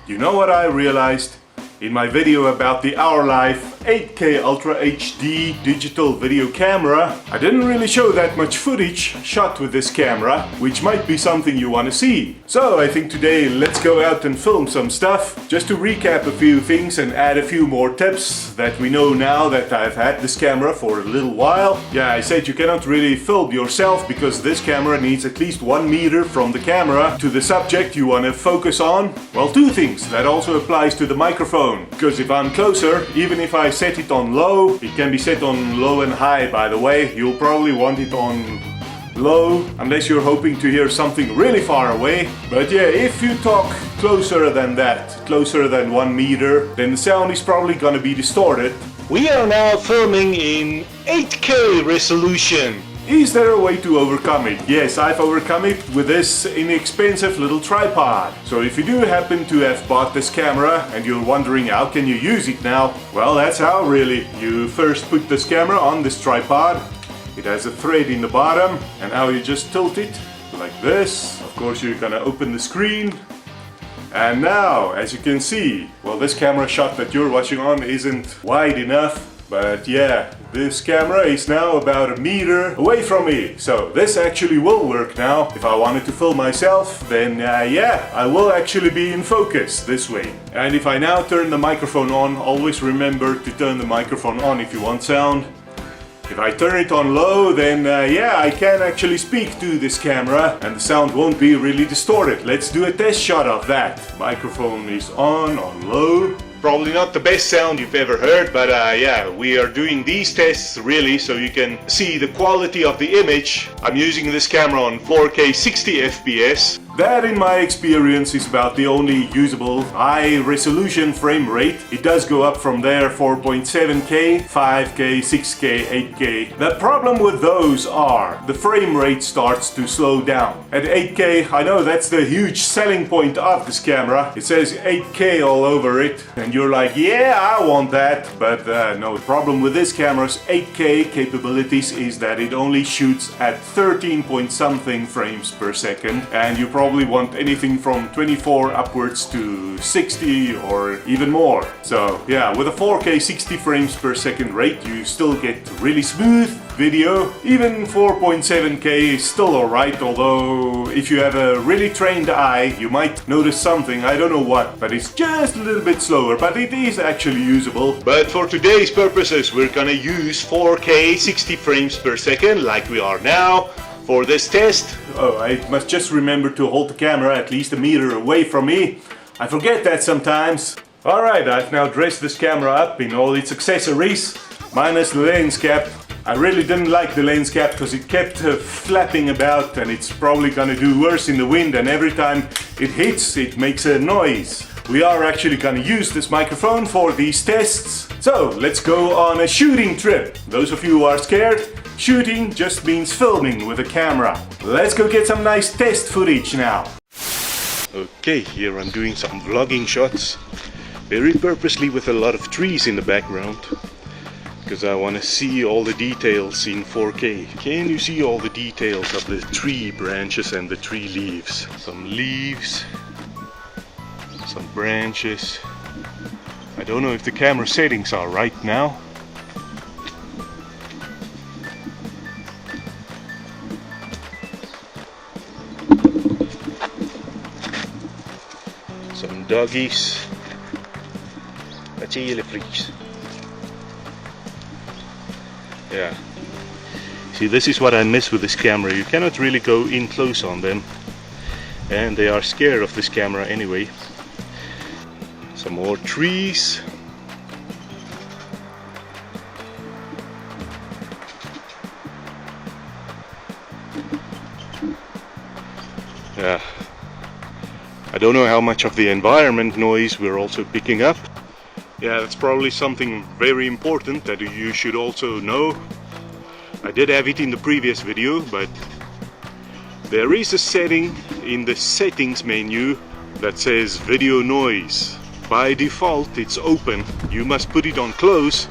You know what I realized? In my video about the OurLife 8K Ultra HD digital video camera, I didn't really show that much footage shot with this camera, which might be something you want to see. So I think today let's go out and film some stuff, just to recap a few things and add a few more tips that we know now that I've had this camera for a little while. Yeah, I said you cannot really film yourself because this camera needs at least 1 meter from the camera to the subject you want to focus on. Well, two things. That also applies to the microphone. Because if I'm closer, even if I set it on low, it can be set on low and high, by the way. You'll probably want it on low, unless you're hoping to hear something really far away. But yeah, if you talk closer than that, closer than 1 meter, then the sound is probably gonna be distorted. We are now filming in 8K resolution. Is there a way to overcome it? Yes, I've overcome it with this inexpensive little tripod. So if you do happen to have bought this camera and you're wondering how can you use it now, well, that's how really. You first put this camera on this tripod. It has a thread in the bottom, and now you just tilt it like this. Of course, you're gonna open the screen. And now, as you can see, well, this camera shot that you're watching on isn't wide enough. But yeah, this camera is now about 1 meter away from me. So this actually will work now. If I wanted to film myself, then yeah, I will actually be in focus this way. And if I now turn the microphone on, always remember to turn the microphone on if you want sound. If I turn it on low, then yeah, I can actually speak to this camera and the sound won't be really distorted. Let's do a test shot of that. Microphone is on low. Probably not the best sound you've ever heard, but yeah, we are doing these tests really so you can see the quality of the image. I'm using this camera on 4K 60 FPS. That, in my experience, is about the only usable high resolution frame rate. It does go up from there, 4.7K, 5K, 6K, 8K. The problem with those are the frame rate starts to slow down. At 8K, I know that's the huge selling point of this camera. It says 8K all over it, and you're like, yeah, I want that. But no, the problem with this camera's 8K capabilities is that it only shoots at 13 point something frames per second, and you probably want anything from 24 upwards to 60 or even more. So yeah, with a 4K 60 frames per second rate, you still get really smooth video. Even 4.7K is still alright, although if you have a really trained eye, you might notice something, I don't know what, but it's just a little bit slower, but it is actually usable. But for today's purposes, we're gonna use 4K 60 frames per second, like we are now, for this test. Oh, I must just remember to hold the camera at least 1 meter away from me. I forget that sometimes. Alright, I've now dressed this camera up in all its accessories, minus the lens cap. I really didn't like the lens cap because it kept flapping about, and it's probably gonna do worse in the wind, and every time it hits, it makes a noise. We are actually gonna use this microphone for these tests. So let's go on a shooting trip. Those of you who are scared, shooting just means filming with a camera. Let's go get some nice test footage now. Okay, here I'm doing some vlogging shots, very purposely with a lot of trees in the background, because I want to see all the details in 4K. Can you see all the details of the tree branches and the tree leaves? Some leaves, some branches. I don't know if the camera settings are right now. Some doggies. Wat zie jullie freaks? Yeah. See, this is what I miss with this camera. You cannot really go in close on them, and they are scared of this camera anyway. Some more trees. Yeah. I don't know how much of the environment noise we're also picking up. Yeah, that's probably something very important that you should also know. I did have it in the previous video, but there is a setting in the settings menu that says video noise. By default it's open. You must put it on close,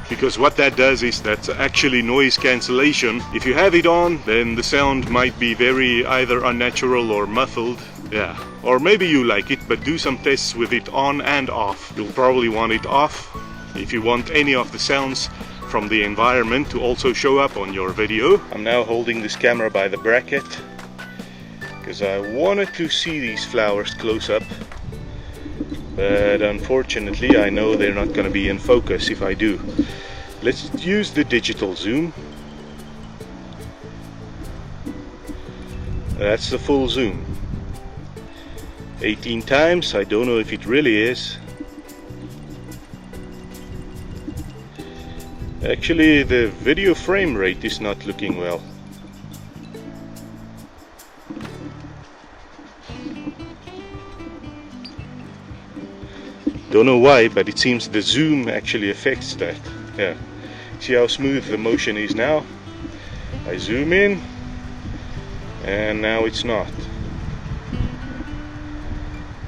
because what that does is that's actually noise cancellation. If you have it on, then the sound might be very either unnatural or muffled. Yeah, or maybe you like it, but do some tests with it on and off. You'll probably want it off if you want any of the sounds from the environment to also show up on your video. I'm now holding this camera by the bracket because I wanted to see these flowers close up, but unfortunately I know they're not going to be in focus if I do. Let's use the digital zoom. That's the full zoom. 18 times, I don't know if it really is. Actually, the video frame rate is not looking well. Don't know why, but it seems the zoom actually affects that. Yeah. See how smooth the motion is now? I zoom in, and now it's not.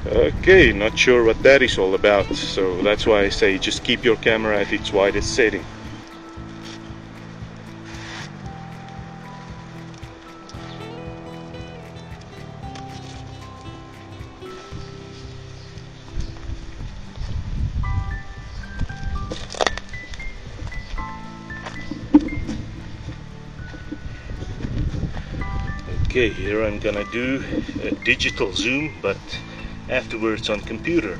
Okay, not sure what that is all about, so that's why I say just keep your camera at its widest setting. Okay, here I'm gonna do a digital zoom, but afterwards on computer.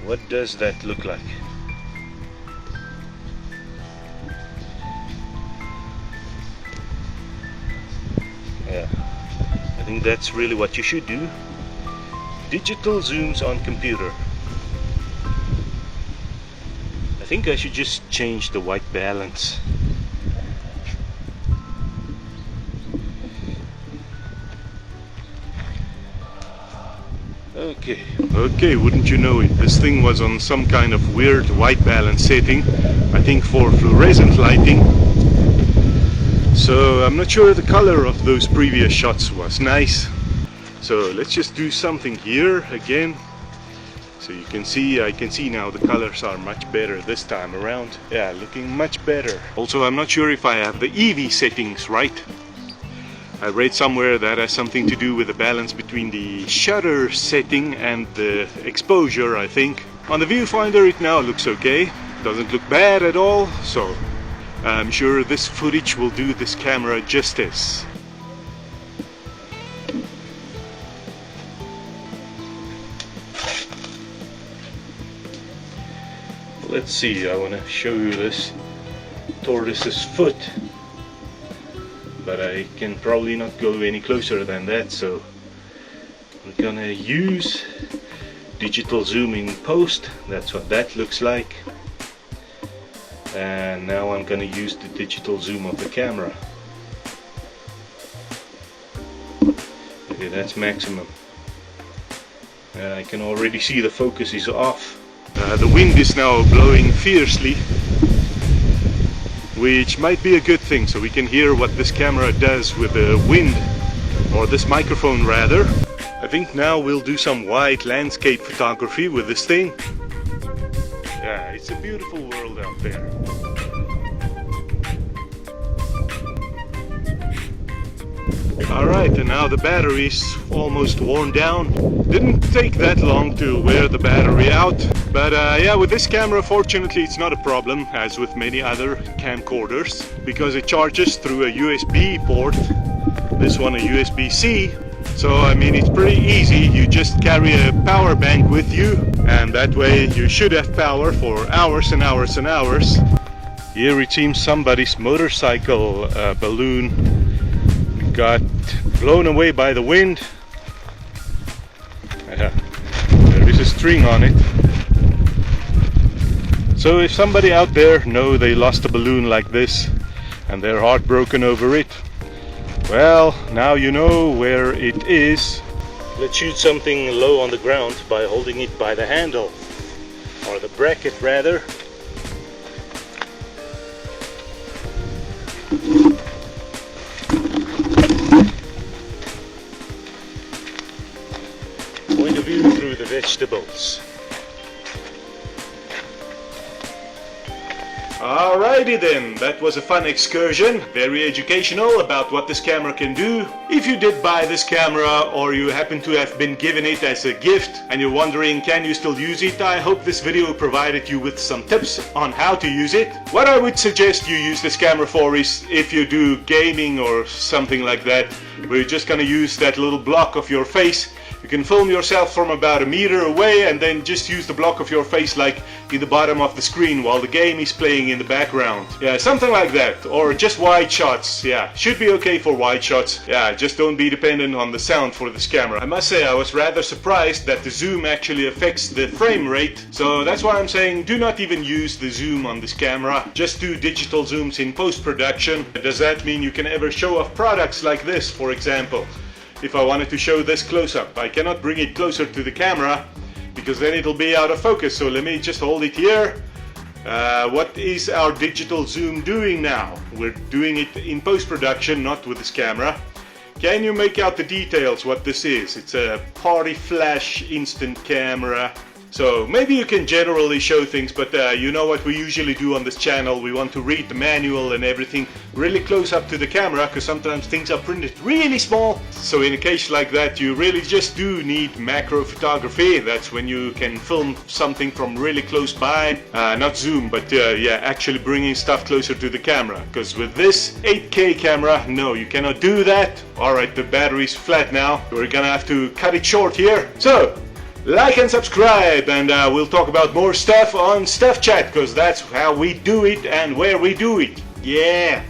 What does that look like? Yeah, I think that's really what you should do. Digital zooms on computer. I think I should just change the white balance. Okay, wouldn't you know it, this thing was on some kind of weird white balance setting, I think for fluorescent lighting. So I'm not sure the color of those previous shots was nice. So let's just do something here again. So you can see, I can see now the colors are much better this time around. Yeah, looking much better. Also, I'm not sure if I have the EV settings right. I read somewhere that has something to do with the balance between the shutter setting and the exposure, I think. On the viewfinder it now looks okay, doesn't look bad at all, so I'm sure this footage will do this camera justice. Let's see, I want to show you this tortoise's foot. But I can probably not go any closer than that, so I'm gonna use digital zoom in post. That's what that looks like. And now I'm gonna use the digital zoom of the camera. Okay, that's maximum. I can already see the focus is off. The wind is now blowing fiercely, which might be a good thing, so we can hear what this camera does with the wind, or this microphone rather. I think now we'll do some wide landscape photography with this thing. Yeah, it's a beautiful world out there. Alright, and now the battery's almost worn down. Didn't take that long to wear the battery out, but yeah, with this camera fortunately it's not a problem, as with many other camcorders, because it charges through a USB port, this one a USB-C. So I mean, it's pretty easy. You just carry a power bank with you, and that way you should have power for hours and hours and hours. Here it seems somebody's motorcycle balloon got blown away by the wind. There is a string on it. So if somebody out there know they lost a balloon like this and they're heartbroken over it, well, now you know where it is. Let's shoot something low on the ground by holding it by the handle, or the bracket rather. Point of view through the vegetables. Alrighty then, that was a fun excursion, very educational about what this camera can do. If you did buy this camera or you happen to have been given it as a gift and you're wondering can you still use it, I hope this video provided you with some tips on how to use it. What I would suggest you use this camera for is if you do gaming or something like that, where you're just gonna use that little block of your face. You can film yourself from about a meter away and then just use the block of your face like in the bottom of the screen while the game is playing in the background. Yeah, something like that. Or just wide shots. Yeah, should be okay for wide shots. Yeah, just don't be dependent on the sound for this camera. I must say I was rather surprised that the zoom actually affects the frame rate. So that's why I'm saying do not even use the zoom on this camera. Just do digital zooms in post-production. Does that mean you can ever show off products like this, for example? If I wanted to show this close up, I cannot bring it closer to the camera because then it'll be out of focus. So let me just hold it here. What is our digital zoom doing now? We're doing it in post-production, not with this camera. Can you make out the details what this is? It's a party flash instant camera. So maybe you can generally show things, but you know what we usually do on this channel, we want to read the manual and everything really close up to the camera because sometimes things are printed really small. So in a case like that you really just do need macro photography. That's when you can film something from really close by, not zoom, but yeah, actually bringing stuff closer to the camera, because with this 8K camera, no, you cannot do that. Alright, the battery's flat now, we're gonna have to cut it short here. So like and subscribe, and we'll talk about more stuff on Stuff Chat, because that's how we do it and where we do it. Yeah.